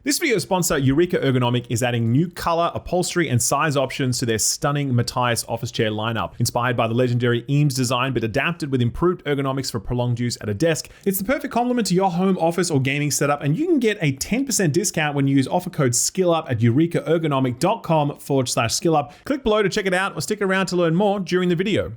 This video sponsor, Eureka Ergonomic, is adding new color, upholstery, and size options to their stunning Matthias office chair lineup. Inspired by the legendary Eames design, but adapted with improved ergonomics for prolonged use at a desk, it's the perfect complement to your home office or gaming setup, and you can get a 10% discount when you use offer code SKILLUP at eurekaergonomic.com/skillup. Click below to check it out or stick around to learn more during the video.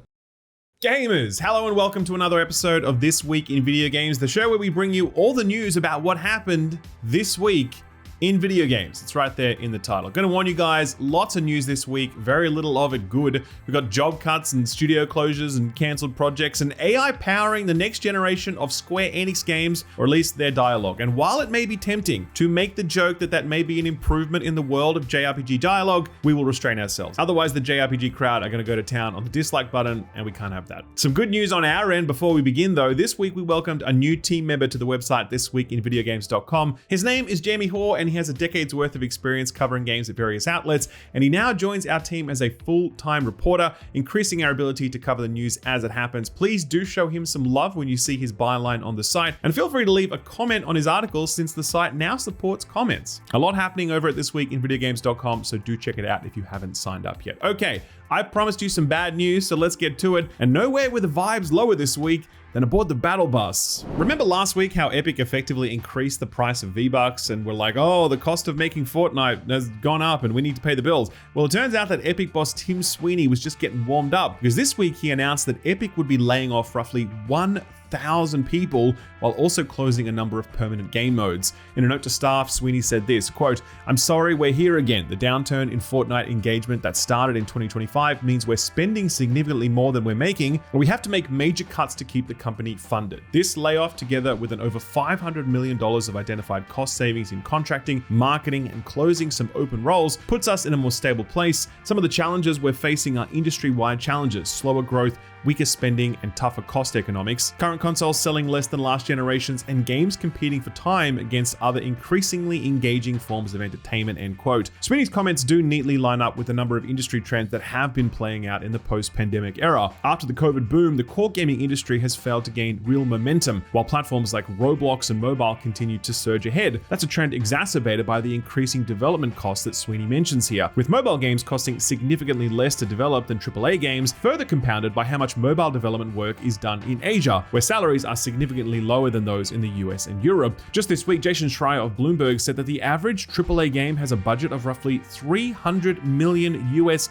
Gamers, hello and welcome to another episode of This Week in Video Games, the show where we bring you all the news about what happened this week in video games. It's right there in the title. Gonna warn you guys, lots of news this week, very little of it good. We've got job cuts and studio closures and cancelled projects and AI powering the next generation of Square Enix games, or at least their dialogue. And while it may be tempting to make the joke that that may be an improvement in the world of JRPG dialogue, we will restrain ourselves. Otherwise, the JRPG crowd are gonna go to town on the dislike button, and we can't have that. Some good news on our end before we begin though. This week we welcomed a new team member to the website thisweekinvideogames.com. His name is Jamie Hoare, and he has a decade's worth of experience covering games at various outlets, and he now joins our team as a full-time reporter, increasing our ability to cover the news as it happens. Please do show him some love when you see his byline on the site, and feel free to leave a comment on his articles since the site now supports comments. A lot happening over at thisweekinvideogames.com, so do check it out if you haven't signed up yet. Okay, I promised you some bad news, so let's get to it, and nowhere were the vibes lower this week than aboard the battle bus. Remember last week how Epic effectively increased the price of V-Bucks and were like, oh, the cost of making Fortnite has gone up and we need to pay the bills. Well, it turns out that Epic boss Tim Sweeney was just getting warmed up, because this week he announced that Epic would be laying off roughly 1,000 people while also closing a number of permanent game modes. In a note to staff, Sweeney said this, quote, "I'm sorry, we're here again. The downturn in Fortnite engagement that started in 2025 means we're spending significantly more than we're making, and we have to make major cuts to keep the company funded. This layoff, together with an over $500 million of identified cost savings in contracting, marketing, and closing some open roles, puts us in a more stable place. Some of the challenges we're facing are industry-wide challenges, slower growth, weaker spending, and tougher cost economics, current consoles selling less than last generations, and games competing for time against other increasingly engaging forms of entertainment," end quote. Sweeney's comments do neatly line up with a number of industry trends that have been playing out in the post-pandemic era. After the COVID boom, the core gaming industry has failed to gain real momentum, while platforms like Roblox and mobile continue to surge ahead. That's a trend exacerbated by the increasing development costs that Sweeney mentions here, with mobile games costing significantly less to develop than AAA games, further compounded by how much mobile development work is done in Asia, where salaries are significantly lower than those in the US and Europe. Just this week, Jason Schreier of Bloomberg said that the average AAA game has a budget of roughly $300 million US,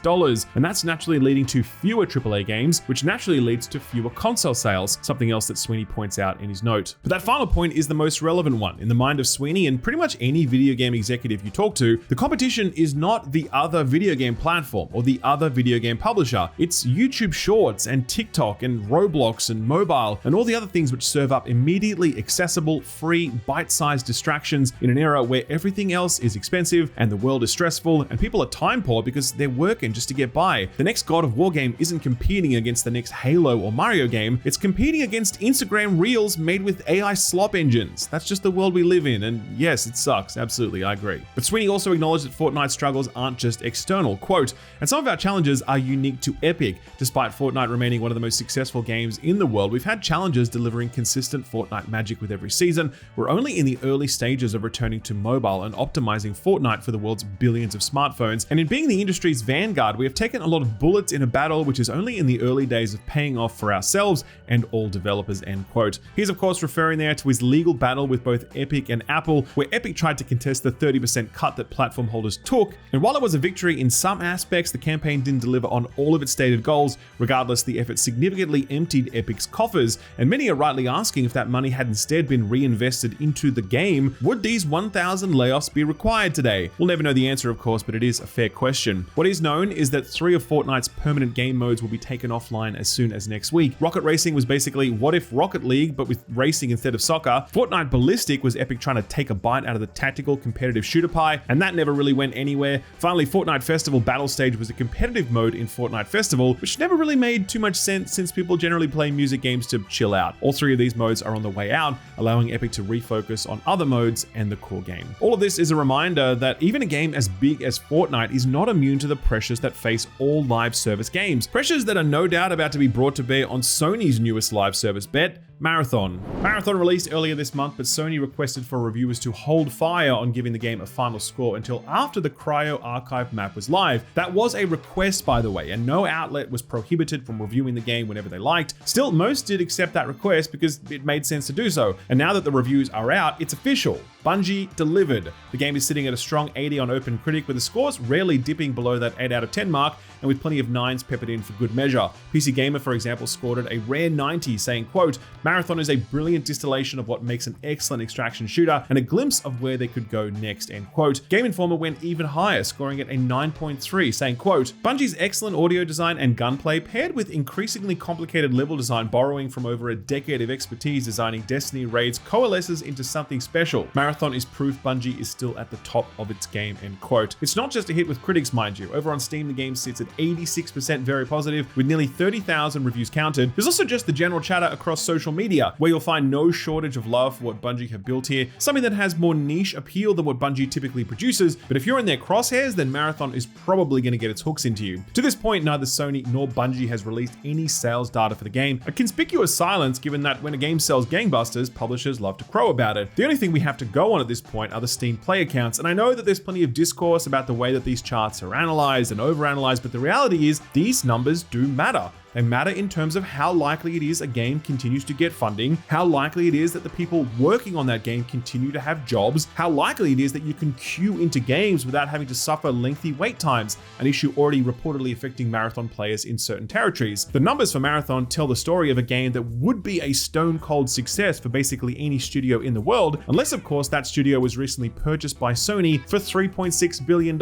and that's naturally leading to fewer AAA games, which naturally leads to fewer console sales, something else that Sweeney points out in his note. But that final point is the most relevant one. In the mind of Sweeney and pretty much any video game executive you talk to, the competition is not the other video game platform or the other video game publisher. It's YouTube Shorts and TikTok and Roblox and mobile and all the other things which serve up immediately accessible, free, bite-sized distractions in an era where everything else is expensive and the world is stressful and people are time poor because they're working just to get by. The next God of War game isn't competing against the next Halo or Mario game, it's competing against Instagram Reels made with AI slop engines. That's just the world we live in, and yes, it sucks, absolutely, I agree. But Sweeney also acknowledged that Fortnite's struggles aren't just external, quote, "And some of our challenges are unique to Epic. Despite Fortnite remaining one of the most successful games in the world, we've had challenges delivering consistent Fortnite magic with every season. We're only in the early stages of returning to mobile and optimizing Fortnite for the world's billions of smartphones. And in being the industry's vanguard, we have taken a lot of bullets in a battle which is only in the early days of paying off for ourselves and all developers," end quote. He's of course referring there to his legal battle with both Epic and Apple, where Epic tried to contest the 30% cut that platform holders took. And while it was a victory in some aspects, the campaign didn't deliver on all of its stated goals. Regardless, the effort significantly emptied Epic's coffers, and many are rightly asking if that money had instead been reinvested into the game, would these 1,000 layoffs be required today? We'll never know the answer, of course, but it is a fair question. What is known is that 3 of Fortnite's permanent game modes will be taken offline as soon as next week. Rocket Racing was basically what if Rocket League, but with racing instead of soccer. Fortnite Ballistic was Epic trying to take a bite out of the tactical competitive shooter pie, and that never really went anywhere. Finally, Fortnite Festival Battle Stage was a competitive mode in Fortnite Festival, which never really made too much sense since people generally play music games to chill out. All 3 of these modes are on the way out, allowing Epic to refocus on other modes and the core game. All of this is a reminder that even a game as big as Fortnite is not immune to the pressures that face all live service games. Pressures that are no doubt about to be brought to bear on Sony's newest live service bet, Marathon. Marathon released earlier this month, but Sony requested for reviewers to hold fire on giving the game a final score until after the Cryo Archive map was live. That was a request, by the way, and no outlet was prohibited from reviewing the game whenever they liked. Still, most did accept that request because it made sense to do so. And now that the reviews are out, it's official. Bungie delivered. The game is sitting at a strong 80 on OpenCritic, with the scores rarely dipping below that 8 out of 10 mark, and with plenty of 9s peppered in for good measure. PC Gamer, for example, scored it a rare 90, saying, quote, "Marathon is a brilliant distillation of what makes an excellent extraction shooter and a glimpse of where they could go next," end quote. Game Informer went even higher, scoring it a 9.3, saying, quote, "Bungie's excellent audio design and gunplay, paired with increasingly complicated level design borrowing from over a decade of expertise designing Destiny raids, coalesces into something special. Marathon is proof Bungie is still at the top of its game," end quote. It's not just a hit with critics, mind you. Over on Steam, the game sits at 86% very positive, with nearly 30,000 reviews counted. There's also just the general chatter across social media, where you'll find no shortage of love for what Bungie have built here, something that has more niche appeal than what Bungie typically produces, but if you're in their crosshairs, then Marathon is probably going to get its hooks into you. To this point, neither Sony nor Bungie has released any sales data for the game, a conspicuous silence given that when a game sells gangbusters, publishers love to crow about it. The only thing we have to go on at this point are the Steam player counts, and I know that there's plenty of discourse about the way that these charts are analyzed and overanalyzed, but the reality is these numbers do matter. They matter in terms of how likely it is a game continues to get funding, how likely it is that the people working on that game continue to have jobs, how likely it is that you can queue into games without having to suffer lengthy wait times, an issue already reportedly affecting Marathon players in certain territories. The numbers for Marathon tell the story of a game that would be a stone cold success for basically any studio in the world, unless of course that studio was recently purchased by Sony for $3.6 billion.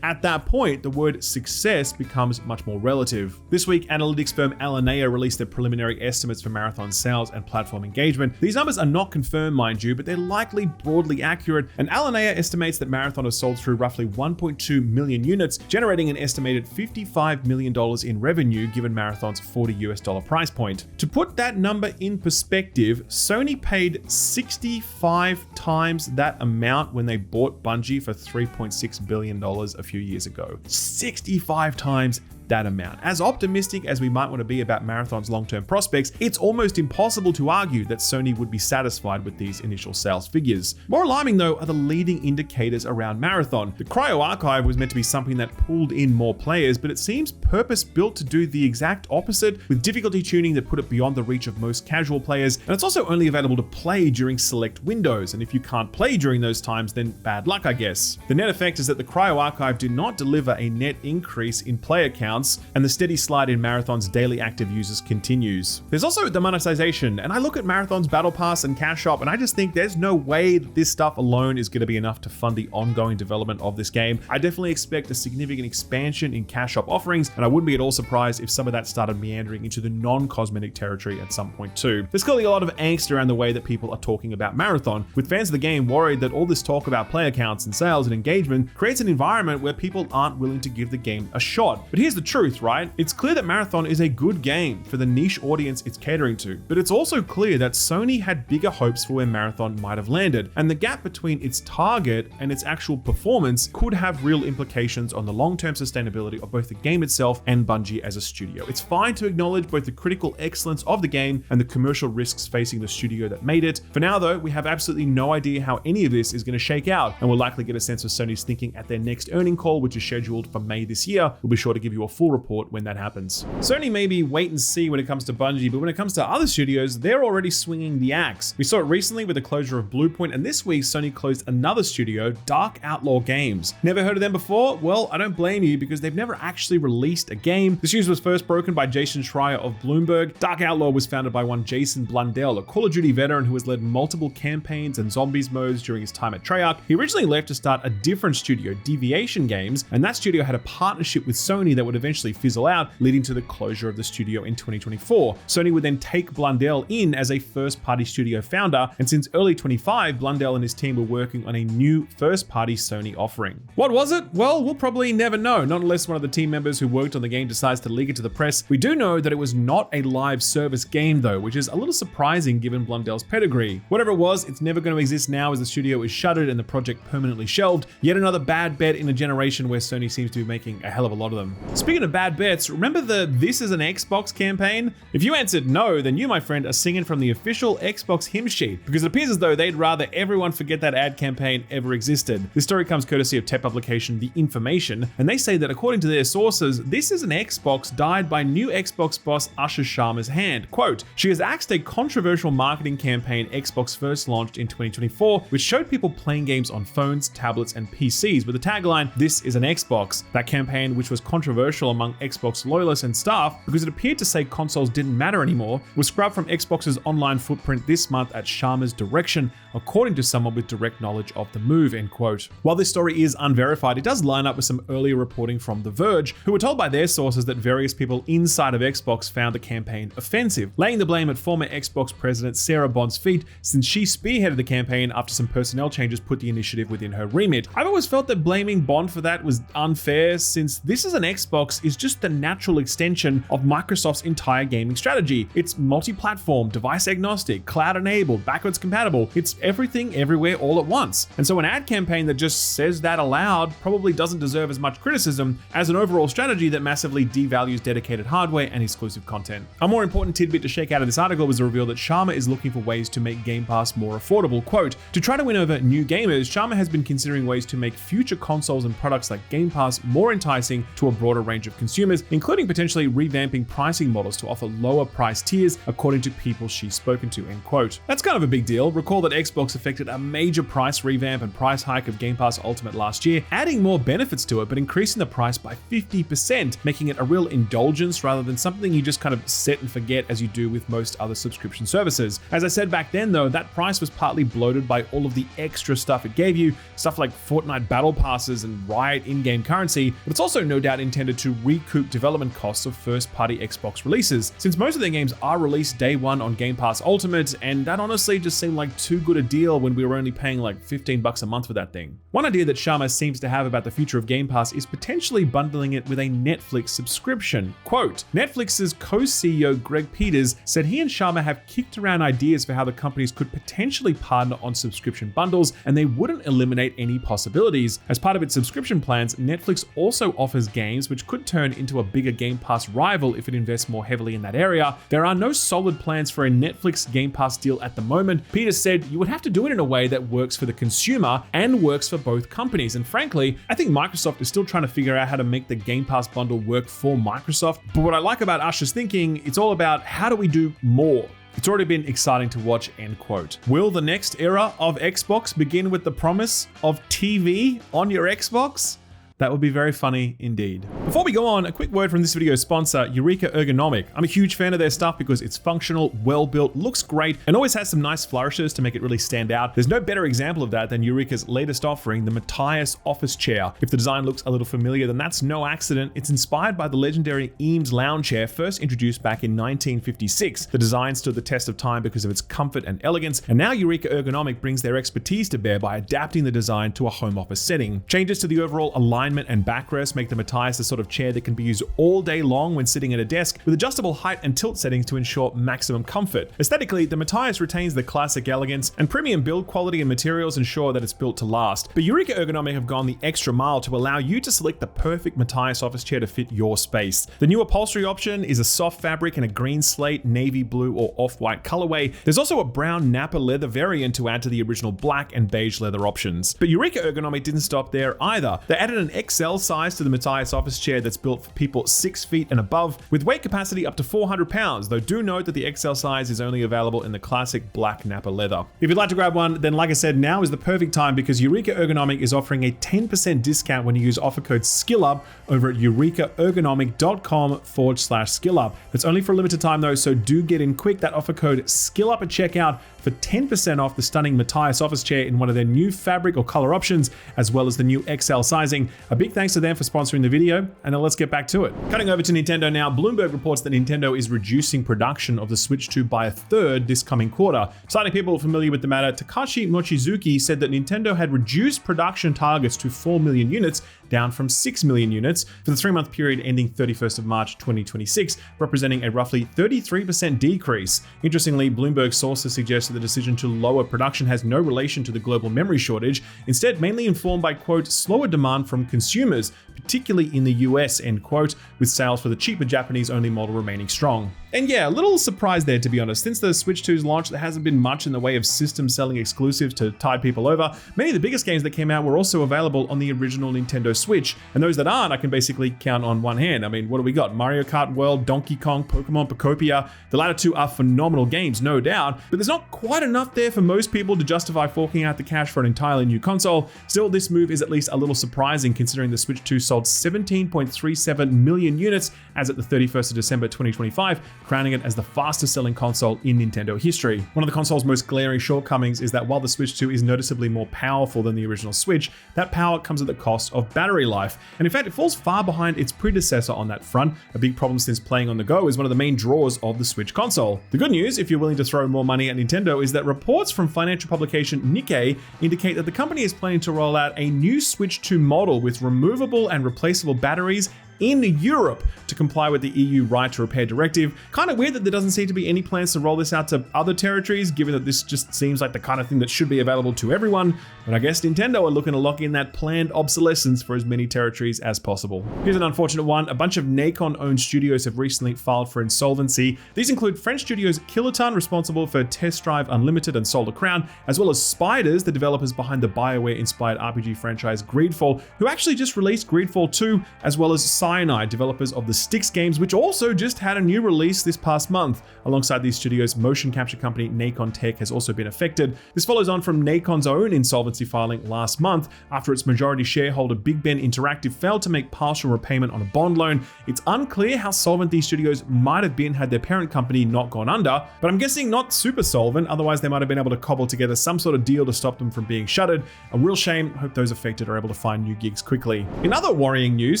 At that point, the word success becomes much more relative. This week, analytics firm Alinea released their preliminary estimates for Marathon sales and platform engagement. These numbers are not confirmed, mind you, but they're likely broadly accurate, and Alinea estimates that Marathon has sold through roughly 1.2 million units, generating an estimated $55 million in revenue given Marathon's $40 price point. To put that number in perspective, Sony paid 65 times that amount when they bought Bungie for $3.6 billion a few years ago. 65 times that amount. As optimistic as we might want to be about Marathon's long-term prospects, it's almost impossible to argue that Sony would be satisfied with these initial sales figures. More alarming though are the leading indicators around Marathon. The Cryo Archive was meant to be something that pulled in more players, but it seems purpose-built to do the exact opposite, with difficulty tuning that put it beyond the reach of most casual players, and it's also only available to play during select windows, and if you can't play during those times, then bad luck, I guess. The net effect is that the Cryo Archive did not deliver a net increase in player counts, and the steady slide in Marathon's daily active users continues. There's also the monetization, and I look at Marathon's Battle Pass and Cash Shop, and I just think there's no way that this stuff alone is going to be enough to fund the ongoing development of this game. I definitely expect a significant expansion in Cash Shop offerings, and I wouldn't be at all surprised if some of that started meandering into the non-cosmetic territory at some point too. There's clearly a lot of angst around the way that people are talking about Marathon, with fans of the game worried that all this talk about player counts and sales and engagement creates an environment where people aren't willing to give the game a shot. But here's the truth, right? It's clear that Marathon is a good game for the niche audience it's catering to, but it's also clear that Sony had bigger hopes for where Marathon might have landed, and the gap between its target and its actual performance could have real implications on the long-term sustainability of both the game itself and Bungie as a studio. It's fine to acknowledge both the critical excellence of the game and the commercial risks facing the studio that made it. For now though, we have absolutely no idea how any of this is going to shake out, and we'll likely get a sense of Sony's thinking at their next earnings call, which is scheduled for May this year. We'll be sure to give you a full report when that happens. Sony maybe wait and see when it comes to Bungie, but when it comes to other studios, they're already swinging the axe. We saw it recently with the closure of Bluepoint, and this week Sony closed another studio, Dark Outlaw Games. Never heard of them before? Well, I don't blame you, because they've never actually released a game. This news was first broken by Jason Schreier of Bloomberg. Dark Outlaw was founded by one Jason Blundell, a Call of Duty veteran who has led multiple campaigns and zombies modes during his time at Treyarch. He originally left to start a different studio, Deviation Games, and that studio had a partnership with Sony that would eventually fizzle out, leading to the closure of the studio in 2024. Sony would then take Blundell in as a first-party studio founder, and since early 25, Blundell and his team were working on a new first-party Sony offering. What was it? Well, we'll probably never know, not unless one of the team members who worked on the game decides to leak it to the press. We do know that it was not a live service game though, which is a little surprising given Blundell's pedigree. Whatever it was, it's never going to exist now as the studio is shuttered and the project permanently shelved. Yet another bad bet in a generation where Sony seems to be making a hell of a lot of them. Speaking of bad bets, remember the "This is an Xbox" campaign? If you answered no, then you, my friend, are singing from the official Xbox hymn sheet, because it appears as though they'd rather everyone forget that ad campaign ever existed. This story comes courtesy of tech publication The Information, and they say that according to their sources, "This is an Xbox" died by new Xbox boss Asha Sharma's hand. Quote, "She has axed a controversial marketing campaign Xbox first launched in 2024, which showed people playing games on phones, tablets, and PCs with the tagline, 'This is an Xbox.' That campaign, which was controversial among Xbox loyalists and staff because it appeared to say consoles didn't matter anymore, was scrubbed from Xbox's online footprint this month at Sharma's direction, according to someone with direct knowledge of the move," end quote. While this story is unverified, it does line up with some earlier reporting from The Verge, who were told by their sources that various people inside of Xbox found the campaign offensive, laying the blame at former Xbox president Sarah Bond's feet, since she spearheaded the campaign after some personnel changes put the initiative within her remit. I've always felt that blaming Bond for that was unfair, since This is an Xbox is just the natural extension of Microsoft's entire gaming strategy. It's multi-platform, device agnostic, cloud enabled, backwards compatible. It's everything everywhere all at once. And so an ad campaign that just says that aloud probably doesn't deserve as much criticism as an overall strategy that massively devalues dedicated hardware and exclusive content. A more important tidbit to shake out of this article was the reveal that Sharma is looking for ways to make Game Pass more affordable. Quote, "To try to win over new gamers, Sharma has been considering ways to make future consoles and products like Game Pass more enticing to a broader range of consumers, including potentially revamping pricing models to offer lower price tiers, according to people she's spoken to," end quote. That's kind of a big deal. Recall that Xbox effected a major price revamp and price hike of Game Pass Ultimate last year, adding more benefits to it, but increasing the price by 50%, making it a real indulgence rather than something you just kind of set and forget as you do with most other subscription services. As I said back then though, that price was partly bloated by all of the extra stuff it gave you, stuff like Fortnite battle passes and Riot in-game currency, but it's also no doubt intended to recoup development costs of first-party Xbox releases, since most of their games are released day one on Game Pass Ultimate, and that honestly just seemed like too good a deal when we were only paying like $15 a month for that thing. One idea that Sharma seems to have about the future of Game Pass is potentially bundling it with a Netflix subscription. Quote, Netflix's co-CEO Greg Peters said he and Sharma have kicked around ideas for how the companies could potentially partner on subscription bundles, and they wouldn't eliminate any possibilities. As part of its subscription plans, Netflix also offers games which could turn into a bigger Game Pass rival if it invests more heavily in that area. There are no solid plans for a Netflix Game Pass deal at the moment. Peters said you would have to do it in a way that works for the consumer and works for both companies. And frankly, I think Microsoft is still trying to figure out how to make the Game Pass bundle work for Microsoft. But what I like about Usher's thinking, it's all about how do we do more? It's already been exciting to watch, end quote. Will the next era of Xbox begin with the promise of TV on your Xbox? That would be very funny indeed. Before we go on, a quick word from this video's sponsor, Eureka Ergonomic. I'm a huge fan of their stuff because it's functional, well-built, looks great, and always has some nice flourishes to make it really stand out. There's no better example of that than Eureka's latest offering, the Matthias office chair. If the design looks a little familiar, then that's no accident. It's inspired by the legendary Eames lounge chair, first introduced back in 1956. The design stood the test of time because of its comfort and elegance, and now Eureka Ergonomic brings their expertise to bear by adapting the design to a home office setting. Changes to the overall alignment and backrest make the Matthias the sort of chair that can be used all day long when sitting at a desk, with adjustable height and tilt settings to ensure maximum comfort. Aesthetically, the Matthias retains the classic elegance, and premium build quality and materials ensure that it's built to last. But Eureka Ergonomic have gone the extra mile to allow you to select the perfect Matthias office chair to fit your space. The new upholstery option is a soft fabric in a green slate, navy blue, or off-white colorway. There's also a brown Napa leather variant to add to the original black and beige leather options. But Eureka Ergonomic didn't stop there either. They added an XL size to the Matthias office chair that's built for people 6 feet and above, with weight capacity up to 400 pounds, though do note that the XL size is only available in the classic black Napa leather. If you'd like to grab one, then like I said, now is the perfect time because Eureka Ergonomic is offering a 10% discount when you use offer code SKILLUP over at eurekaergonomic.com/skillup. It's only for a limited time though, so do get in quick. That offer code SKILLUP at checkout for 10% off the stunning Matthias office chair in one of their new fabric or color options, as well as the new XL sizing. A big thanks to them for sponsoring the video, and now let's get back to it. Cutting over to Nintendo now, Bloomberg reports that Nintendo is reducing production of the Switch 2 by a third this coming quarter. Citing people familiar with the matter, Takashi Mochizuki said that Nintendo had reduced production targets to 4 million units, down from 6 million units for the 3-month period ending 31st of March 2026, representing a roughly 33% decrease. Interestingly, Bloomberg sources suggest that the decision to lower production has no relation to the global memory shortage, instead mainly informed by, quote, slower demand from consumers, particularly in the US, end quote, with sales for the cheaper Japanese-only model remaining strong. And yeah, a little surprise there, to be honest. Since the Switch 2's launch, there hasn't been much in the way of system-selling exclusives to tide people over. Many of the biggest games that came out were also available on the original Nintendo Switch, and those that aren't, I can basically count on one hand. I mean, what do we got? Mario Kart World, Donkey Kong, Pokemon Pocopia. The latter two are phenomenal games, no doubt, but there's not quite enough there for most people to justify forking out the cash for an entirely new console. Still, this move is at least a little surprising considering the Switch 2 sold 17.37 million units as at the 31st of December 2025, crowning it as the fastest selling console in Nintendo history. One of the console's most glaring shortcomings is that while the Switch 2 is noticeably more powerful than the original Switch, that power comes at the cost of battery life. And in fact, it falls far behind its predecessor on that front, a big problem since playing on the go is one of the main draws of the Switch console. The good news, if you're willing to throw more money at Nintendo, is that reports from financial publication Nikkei indicate that the company is planning to roll out a new Switch 2 model with removable and replaceable batteries in Europe to comply with the EU Right to Repair Directive. Kind of weird that there doesn't seem to be any plans to roll this out to other territories, given that this just seems like the kind of thing that should be available to everyone. But I guess Nintendo are looking to lock in that planned obsolescence for as many territories as possible. Here's an unfortunate one. A bunch of Nacon-owned studios have recently filed for insolvency. These include French studios Kiloton, responsible for Test Drive Unlimited and Solar Crown, as well as Spiders, the developers behind the BioWare-inspired RPG franchise Greedfall, who actually just released Greedfall 2, as well as Cyanide, developers of the Styx games, which also just had a new release this past month. Alongside these studios, motion capture company Nacon Tech has also been affected. This follows on from Nacon's own insolvency filing last month after its majority shareholder Big Ben Interactive failed to make partial repayment on a bond loan. It's unclear how solvent these studios might have been had their parent company not gone under, but I'm guessing not super solvent, otherwise they might have been able to cobble together some sort of deal to stop them from being shuttered. A real shame. Hope those affected are able to find new gigs quickly. In other worrying news,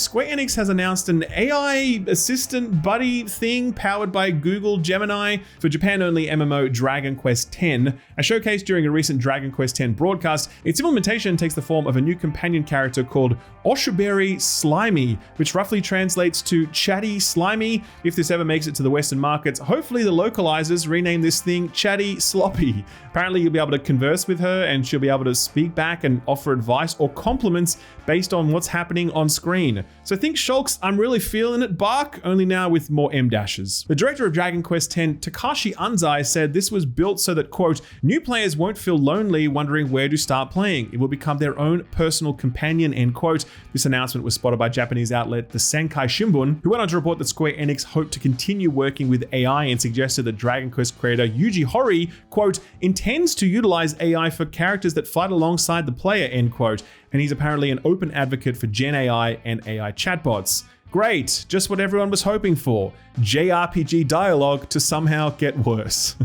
Square Enix has announced an AI assistant buddy thing powered by Google Gemini for Japan-only MMO Dragon Quest X. As showcased during a recent Dragon Quest X broadcast, its implementation takes the form of a new companion character called Oshiberi Slimy, which roughly translates to Chatty Slimy. If this ever makes it to the Western markets, hopefully the localizers rename this thing Chatty Sloppy. Apparently you'll be able to converse with her and she'll be able to speak back and offer advice or compliments based on what's happening on screen. So think Shulk's I'm really feeling it bark, only now with more M-dashes. The director of Dragon Quest X, Takashi Anzai, said this was built so that, quote, new players won't feel lonely wondering where to start playing. It will become their own personal companion, end quote. This announcement was spotted by Japanese outlet the Sankai Shimbun, who went on to report that Square Enix hoped to continue working with AI and suggested that Dragon Quest creator Yuji Horii, quote, intends to utilize AI for characters that fight alongside the player, end quote. And he's apparently an open advocate for Gen AI and AI chatbots. Great, just what everyone was hoping for. JRPG dialogue to somehow get worse.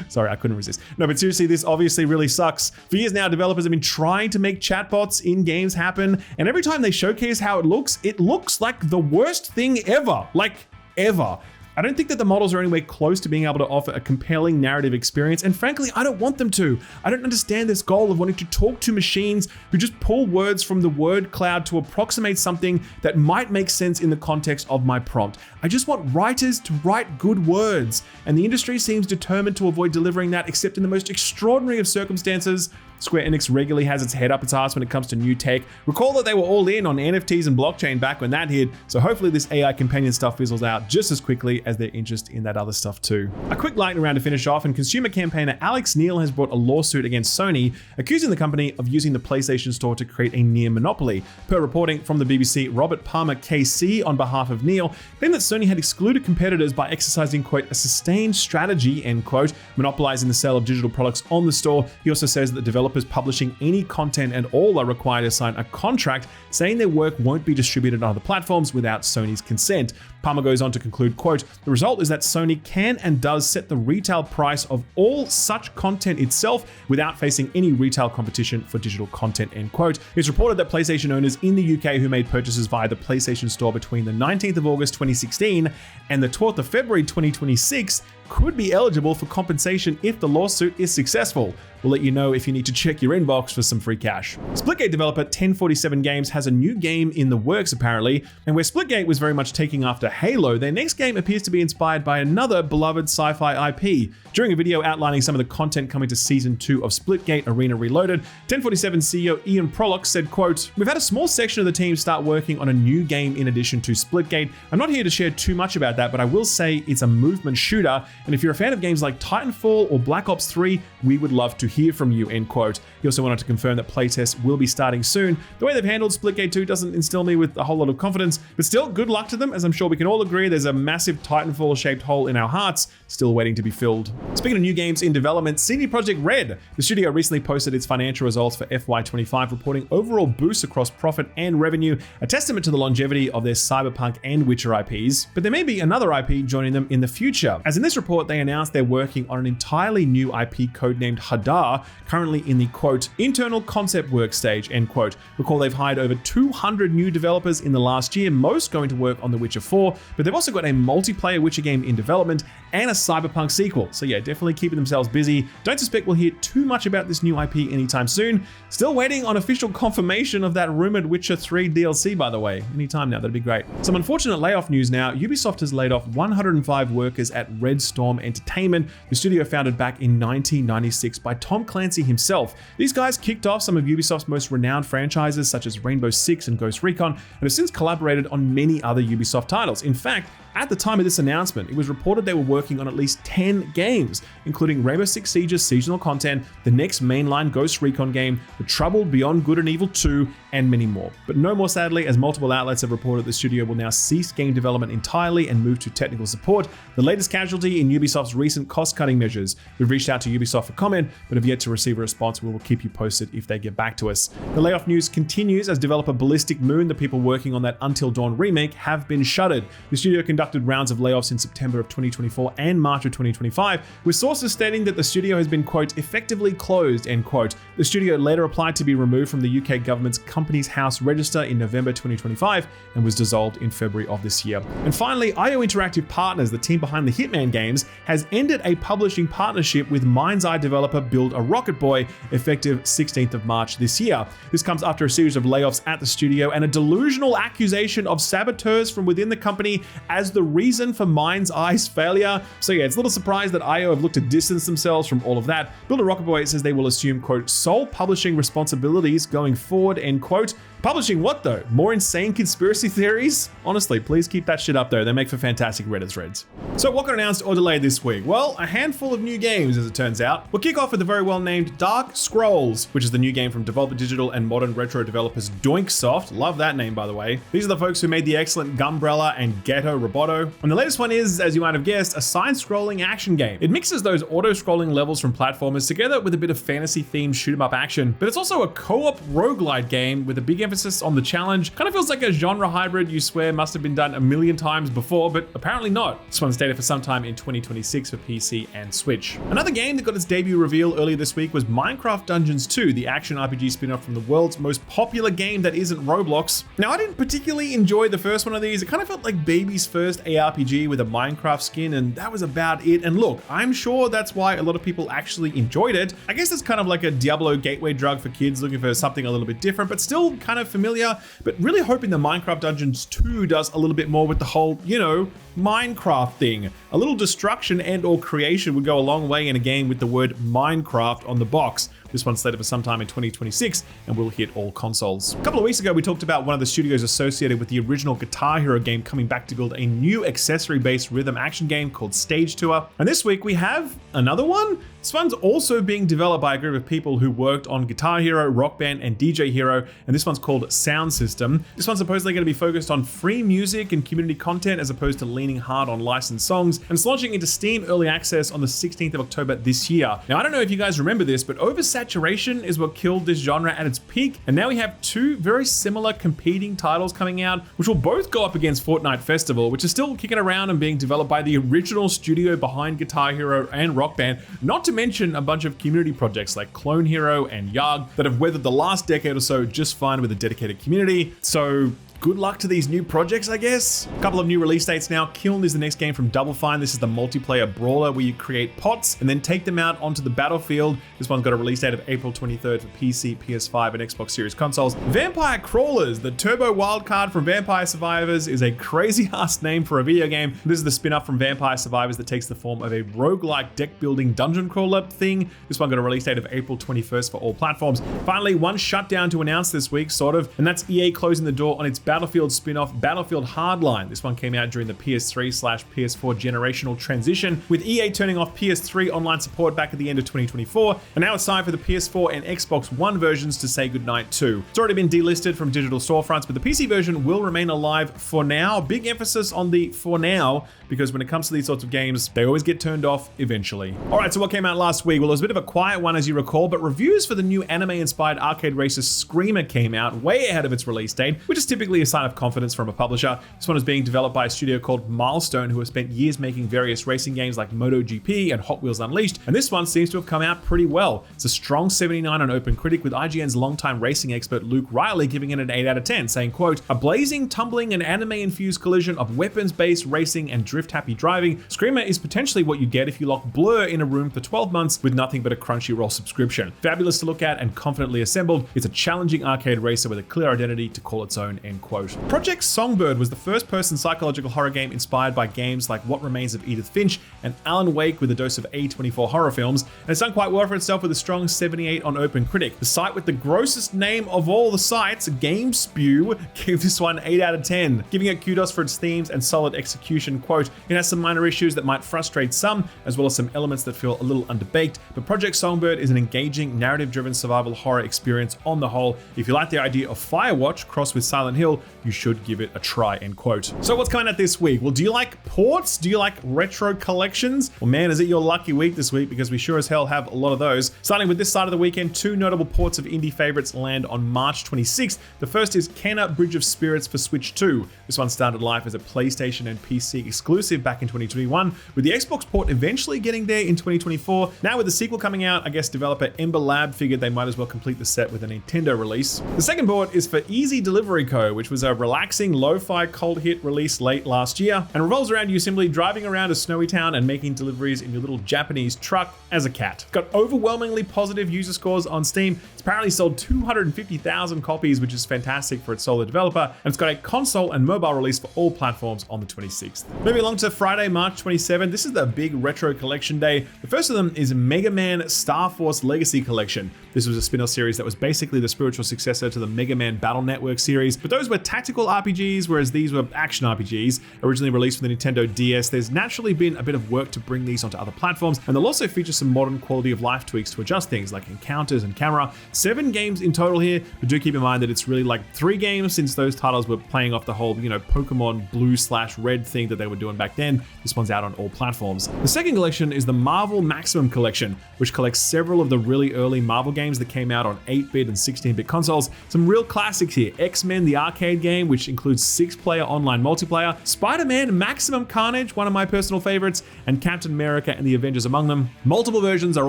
Sorry, I couldn't resist. No, but seriously, this obviously really sucks. For years now, developers have been trying to make chatbots in games happen, and every time they showcase how it looks like the worst thing ever. Like, ever. I don't think that the models are anywhere close to being able to offer a compelling narrative experience, and frankly, I don't want them to. I don't understand this goal of wanting to talk to machines who just pull words from the word cloud to approximate something that might make sense in the context of my prompt. I just want writers to write good words, and the industry seems determined to avoid delivering that except in the most extraordinary of circumstances. Square Enix regularly has its head up its ass when it comes to new tech. Recall that they were all in on NFTs and blockchain back when that hit, so hopefully this AI companion stuff fizzles out just as quickly as their interest in that other stuff too. A quick lightning round to finish off, and consumer campaigner Alex Neil has brought a lawsuit against Sony, accusing the company of using the PlayStation Store to create a near monopoly. Per reporting from the BBC, Robert Palmer KC, on behalf of Neil, claimed that Sony had excluded competitors by exercising, quote, a sustained strategy, end quote, monopolizing the sale of digital products on the store. He also says that the developers publishing any content and all are required to sign a contract saying their work won't be distributed on other platforms without Sony's consent. Palmer goes on to conclude, quote, the result is that Sony can and does set the retail price of all such content itself without facing any retail competition for digital content, end quote. It's reported that PlayStation owners in the UK who made purchases via the PlayStation Store between the 19th of August 2016 and the 12th of February 2026 could be eligible for compensation if the lawsuit is successful. We'll let you know if you need to check your inbox for some free cash. Splitgate developer 1047 Games has a new game in the works apparently, and where Splitgate was very much taking after Halo, their next game appears to be inspired by another beloved sci-fi IP. During a video outlining some of the content coming to Season 2 of Splitgate Arena Reloaded, 1047 CEO Ian Prollock said, quote, "We've had a small section of the team start working on a new game in addition to Splitgate. I'm not here to share too much about that, but I will say it's a movement shooter, and if you're a fan of games like Titanfall or Black Ops 3, we would love to hear from you," end quote. He also wanted to confirm that playtests will be starting soon. The way they've handled Splitgate 2 doesn't instill me with a whole lot of confidence, but still, good luck to them, as I'm sure we can all agree there's a massive Titanfall-shaped hole in our hearts still waiting to be filled. Speaking of new games in development, CD Projekt Red, the studio recently posted its financial results for FY25, reporting overall boosts across profit and revenue, a testament to the longevity of their Cyberpunk and Witcher IPs. But there may be another IP joining them in the future, as in this report they announced they're working on an entirely new IP codenamed Hadar, currently in the quote, internal concept work stage, end quote. Recall they've hired over 200 new developers in the last year, most going to work on The Witcher 4, but they've also got a multiplayer Witcher game in development and a Cyberpunk sequel. So yeah, definitely keeping themselves busy. Don't suspect we'll hear too much about this new IP anytime soon. Still waiting on official confirmation of that rumored Witcher 3 DLC, by the way. Anytime now, that'd be great. Some unfortunate layoff news now. Ubisoft has laid off 105 workers at Red Storm Entertainment, the studio founded back in 1996 by Tom Clancy himself. These guys kicked off some of Ubisoft's most renowned franchises such as Rainbow Six and Ghost Recon, and have since collaborated on many other Ubisoft titles. In fact, at the time of this announcement, it was reported they were working on at least 10 games, including Rainbow Six Siege's seasonal content, the next mainline Ghost Recon game, The Trouble Beyond Good and Evil 2, and many more. But no more, sadly, as multiple outlets have reported the studio will now cease game development entirely and move to technical support, the latest casualty in Ubisoft's recent cost-cutting measures. We've reached out to Ubisoft for comment, but have yet to receive a response. We will keep you posted if they get back to us. The layoff news continues as developer Ballistic Moon, the people working on that Until Dawn remake, have been shuttered. The studio conducted rounds of layoffs in September of 2024 and March of 2025, with sources stating that the studio has been, quote, effectively closed, end quote. The studio later applied to be removed from the UK government's Companies House register in November 2025 and was dissolved in February of this year. And finally, IO Interactive Partners, the team behind the Hitman games, has ended a publishing partnership with Mind's Eye developer Build a Rocket Boy, effective 16th of March this year. This comes after a series of layoffs at the studio and a delusional accusation of saboteurs from within the company as the reason for Mind's Eye's failure. So yeah, it's a little surprised that IO have looked to distance themselves from all of that. Build a Rocket Boy says they will assume, quote, sole publishing responsibilities going forward, end quote. Publishing what though? More insane conspiracy theories? Honestly, please keep that shit up though. They make for fantastic Reddit threads. So what got announced or delayed this week? Well, a handful of new games as it turns out. We'll kick off with the very well named Dark Scrolls, which is the new game from Devolver Digital and modern retro developers Doinksoft. Love that name, by the way. These are the folks who made the excellent Gumbrella and Ghetto Roboto. And the latest one is, as you might have guessed, a side-scrolling action game. It mixes those auto-scrolling levels from platformers together with a bit of fantasy-themed shoot-'em-up action, but it's also a co-op roguelite game with a big emphasis on the challenge. Kind of feels like a genre hybrid you swear must have been done a million times before, but apparently not. This one's dated for sometime in 2026 for PC and Switch. Another game that got its debut reveal earlier this week was Minecraft Dungeons 2, the action RPG spin-off from the world's most popular game that isn't Roblox. Now, I didn't particularly enjoy the first one of these. It kind of felt like baby's first ARPG with a Minecraft skin, and that was about it. And look, I'm sure that's why a lot of people actually enjoyed it. I guess it's kind of like a Diablo gateway drug for kids looking for something a little bit different, but still kind of familiar, but really hoping the Minecraft Dungeons 2 does a little bit more with the whole, you know, Minecraft thing. A little destruction and or creation would go a long way in a game with the word Minecraft on the box. This one's slated for sometime in 2026 and will hit all consoles. A couple of weeks ago, we talked about one of the studios associated with the original Guitar Hero game coming back to build a new accessory-based rhythm action game called Stage Tour. And this week we have another one. This one's also being developed by a group of people who worked on Guitar Hero, Rock Band, and DJ Hero, and this one's called Sound System. This one's supposedly going to be focused on free music and community content as opposed to leaning hard on licensed songs, and it's launching into Steam Early Access on the 16th of October this year. Now, I don't know if you guys remember this, but oversaturation is what killed this genre at its peak, and now we have two very similar competing titles coming out, which will both go up against Fortnite Festival, which is still kicking around and being developed by the original studio behind Guitar Hero and Rock Band, not to mention a bunch of community projects like Clone Hero and Yarg that have weathered the last decade or so just fine with a dedicated community. So good luck to these new projects, I guess. A couple of new release dates now. Kiln is the next game from Double Fine. This is the multiplayer brawler where you create pots and then take them out onto the battlefield. This one's got a release date of April 23rd for PC, PS5, and Xbox Series consoles. Vampire Crawlers, the turbo wildcard from Vampire Survivors, is a crazy ass name for a video game. This is the spin-off from Vampire Survivors that takes the form of a roguelike deck building dungeon crawler thing. This one got a release date of April 21st for all platforms. Finally, one shutdown to announce this week, sort of, and that's EA closing the door on its Battlefield spin-off, Battlefield Hardline. This one came out during the PS3/PS4 generational transition, with EA turning off PS3 online support back at the end of 2024, and now it's time for the PS4 and Xbox One versions to say goodnight too. It's already been delisted from digital storefronts, but the PC version will remain alive for now. Big emphasis on the for now, because when it comes to these sorts of games, they always get turned off eventually. All right, so what came out last week? Well, it was a bit of a quiet one, as you recall, but reviews for the new anime-inspired arcade racer Screamer came out way ahead of its release date, which is typically a sign of confidence from a publisher. This one is being developed by a studio called Milestone, who has spent years making various racing games like MotoGP and Hot Wheels Unleashed, and this one seems to have come out pretty well. It's a strong 79 on OpenCritic, with IGN's longtime racing expert Luke Riley giving it an 8 out of 10, saying, quote, "A blazing, tumbling, and anime-infused collision of weapons-based racing and drift-happy driving, Screamer is potentially what you get if you lock Blur in a room for 12 months with nothing but a Crunchyroll subscription. Fabulous to look at and confidently assembled, it's a challenging arcade racer with a clear identity to call its own," end quote. Project Songbird was the first-person psychological horror game inspired by games like What Remains of Edith Finch and Alan Wake, with a dose of A24 horror films, and it's done quite well for itself with a strong 78 on OpenCritic. The site with the grossest name of all the sites, GameSpew, gave this one 8 out of 10, giving it kudos for its themes and solid execution. Quote, "It has some minor issues that might frustrate some, as well as some elements that feel a little underbaked, but Project Songbird is an engaging, narrative-driven survival horror experience on the whole. If you like the idea of Firewatch crossed with Silent Hill, you should give it a try," end quote. So what's coming out this week? Well, do you like ports? Do you like retro collections? Well, man, is it your lucky week this week, because we sure as hell have a lot of those. Starting with this side of the weekend, two notable ports of indie favorites land on March 26th. The first is Kenna Bridge of Spirits for Switch 2. This one started life as a PlayStation and PC exclusive back in 2021, with the Xbox port eventually getting there in 2024. Now with the sequel coming out, I guess developer Ember Lab figured they might as well complete the set with a Nintendo release. The second port is for Easy Delivery Co., which was a relaxing lo-fi cult hit release late last year, and revolves around you simply driving around a snowy town and making deliveries in your little Japanese truck as a cat. It's got overwhelmingly positive user scores on Steam. It's apparently sold 250,000 copies, which is fantastic for its solo developer, and it's got a console and mobile release for all platforms on the 26th. Moving along to Friday, March 27th, this is the big retro collection day. The first of them is Mega Man Star Force Legacy Collection. This was a spin-off series that was basically the spiritual successor to the Mega Man Battle Network series, but those were tactical RPGs, whereas these were action RPGs, originally released for the Nintendo DS. There's naturally been a bit of work to bring these onto other platforms, and they'll also feature some modern quality of life tweaks to adjust things like encounters and camera. 7 games in total here, but do keep in mind that it's really like 3 games, since those titles were playing off the whole, Pokemon Blue/Red thing that they were doing back then. This one's out on all platforms. The second collection is the Marvel Maximum Collection, which collects several of the really early Marvel games that came out on 8-bit and 16-bit consoles. Some real classics here: X-Men the arcade game, which includes 6-player online multiplayer, Spider-Man Maximum Carnage, one of my personal favorites, and Captain America and the Avengers among them. Multiple versions are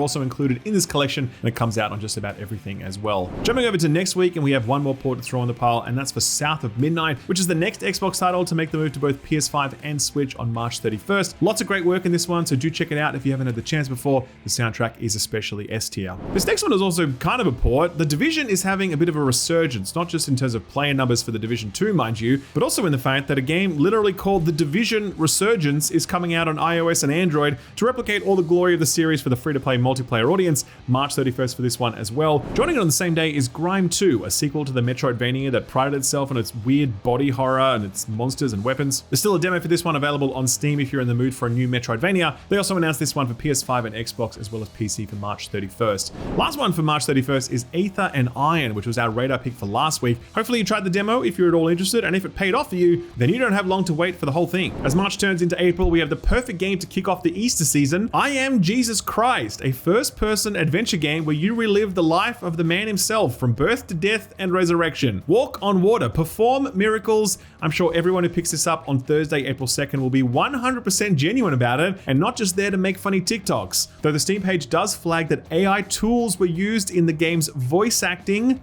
also included in this collection, and it comes out on just about everything as well. Jumping over to next week, and we have one more port to throw in the pile, and that's for South of Midnight, which is the next Xbox title to make the move to both PS5 and Switch on March 31st. Lots of great work in this one, so do check it out if you haven't had the chance before. The soundtrack is especially S tier. This next one is also kind of a port. The Division is having a bit of a resurgence, not just in terms of player numbers for the Division 2, mind you, but also in the fact that a game literally called The Division Resurgence is coming out on iOS and Android to replicate all the glory of the series for the free-to-play multiplayer audience. March 31st for this one as well. Joining it on the same day is Grime 2, a sequel to the Metroidvania that prided itself on its weird body horror and its monsters and weapons. There's still a demo for this one available on Steam if you're in the mood for a new Metroidvania. They also announced this one for PS5 and Xbox, as well as PC, for March 31st. Last one for March 31st is Aether and Iron, which was our radar pick for last week. Hopefully you tried the demo if you're at all interested, and if it paid off for you, then you don't have long to wait for the whole thing. As March turns into April, we have the perfect game to kick off the Easter season: I Am Jesus Christ, a first-person adventure game where you relive the life of the man himself from birth to death and resurrection. Walk on water, perform miracles. I'm sure everyone who picks this up on Thursday, April 2nd will be 100% genuine about it, and not just there to make funny TikToks. Though the Steam page does flag that AI tools were used in the game's voice acting.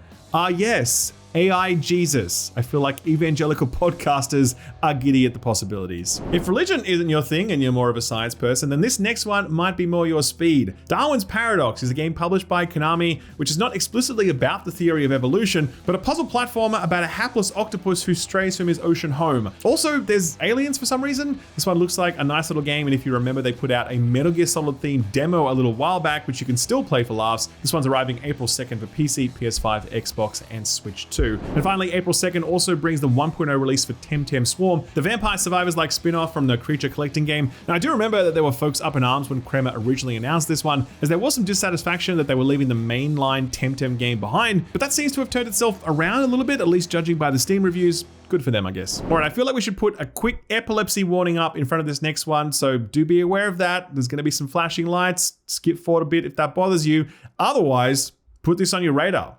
Yes, AI Jesus. I feel like evangelical podcasters are giddy at the possibilities. If religion isn't your thing and you're more of a science person, then this next one might be more your speed. Darwin's Paradox is a game published by Konami, which is not explicitly about the theory of evolution, but a puzzle platformer about a hapless octopus who strays from his ocean home. Also, there's aliens for some reason. This one looks like a nice little game, and if you remember, they put out a Metal Gear Solid themed demo a little while back, which you can still play for laughs. This one's arriving April 2nd for PC, PS5, Xbox, and Switch 2. And finally, April 2nd also brings the 1.0 release for Temtem Swarm, the Vampire Survivors-like spin-off from the creature collecting game. Now, I do remember that there were folks up in arms when Kremer originally announced this one, as there was some dissatisfaction that they were leaving the mainline Temtem game behind, but that seems to have turned itself around a little bit, at least judging by the Steam reviews. Good for them, I guess. All right, I feel like we should put a quick epilepsy warning up in front of this next one, so do be aware of that. There's going to be some flashing lights. Skip forward a bit if that bothers you. Otherwise, put this on your radar.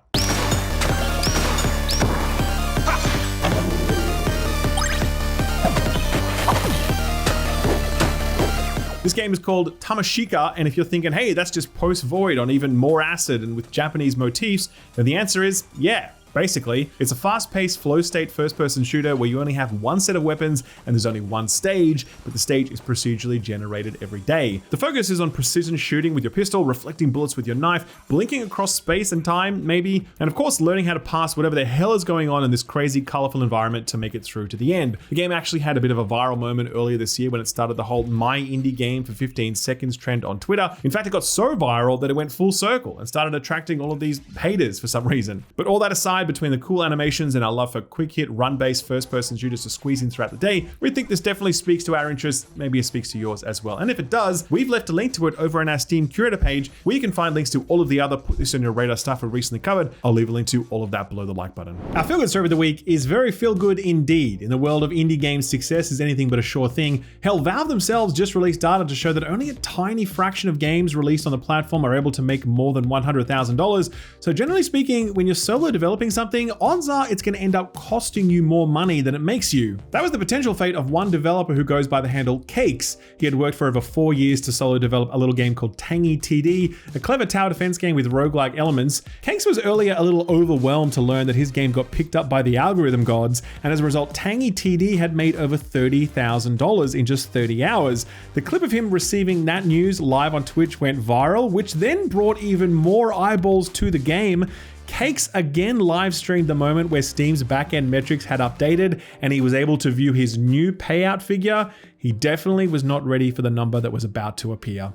This game is called Tamashika, and if you're thinking, hey, that's just post-Void on even more acid and with Japanese motifs, then the answer is, yeah. Basically, it's a fast-paced flow-state first-person shooter where you only have one set of weapons and there's only one stage, but the stage is procedurally generated every day. The focus is on precision shooting with your pistol, reflecting bullets with your knife, blinking across space and time, maybe, and of course learning how to pass whatever the hell is going on in this crazy, colorful environment to make it through to the end. The game actually had a bit of a viral moment earlier this year when it started the whole My Indie Game for 15 seconds trend on Twitter. In fact, it got so viral that it went full circle and started attracting all of these haters for some reason. But all that aside, between the cool animations and our love for quick hit run-based first-person shooters to squeeze in throughout the day, we think this definitely speaks to our interests. Maybe it speaks to yours as well. And if it does, we've left a link to it over on our Steam curator page, where you can find links to all of the other put this on your radar stuff we recently covered. I'll leave a link to all of that below the like button. Our feel-good story of the week is very feel-good indeed. In the world of indie games, success is anything but a sure thing. Hell, Valve themselves just released data to show that only a tiny fraction of games released on the platform are able to make more than $100,000. So generally speaking, when you're solo developing something, odds are it's going to end up costing you more money than it makes you. That was the potential fate of one developer who goes by the handle Cakes. He had worked for over 4 years to solo develop a little game called Tangy TD, a clever tower defense game with roguelike elements. Cakes was earlier a little overwhelmed to learn that his game got picked up by the algorithm gods, and as a result, Tangy TD had made over $30,000 in just 30 hours. The clip of him receiving that news live on Twitch went viral, which then brought even more eyeballs to the game. Cakes again live streamed the moment where Steam's backend metrics had updated and he was able to view his new payout figure. He definitely was not ready for the number that was about to appear.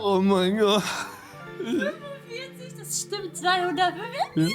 Oh mein Gott. 45, das stimmt, 245.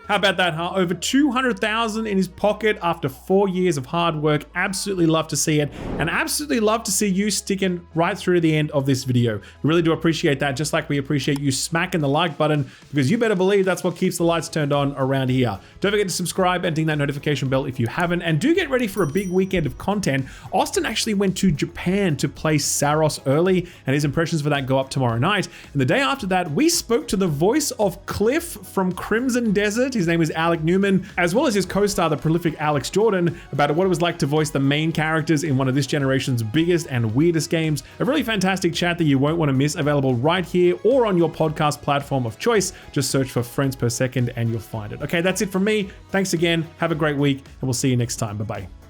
How about that, huh? Over 200,000 in his pocket after 4 years of hard work. Absolutely love to see it, and absolutely love to see you sticking right through to the end of this video. We really do appreciate that, just like we appreciate you smacking the like button, because you better believe that's what keeps the lights turned on around here. Don't forget to subscribe and ding that notification bell if you haven't, and do get ready for a big weekend of content. Austin actually went to Japan to play Saros early, and his impressions for that go up tomorrow night. And the day after that, we spoke to the voice of Cliff from Crimson Desert. His name is Alec Newman, as well as his co-star, the prolific Alex Jordan, about what it was like to voice the main characters in one of this generation's biggest and weirdest games. A really fantastic chat that you won't want to miss, available right here or on your podcast platform of choice. Just search for Friends Per Second and you'll find it. Okay, that's it from me. Thanks again. Have a great week, and we'll see you next time. Bye-bye.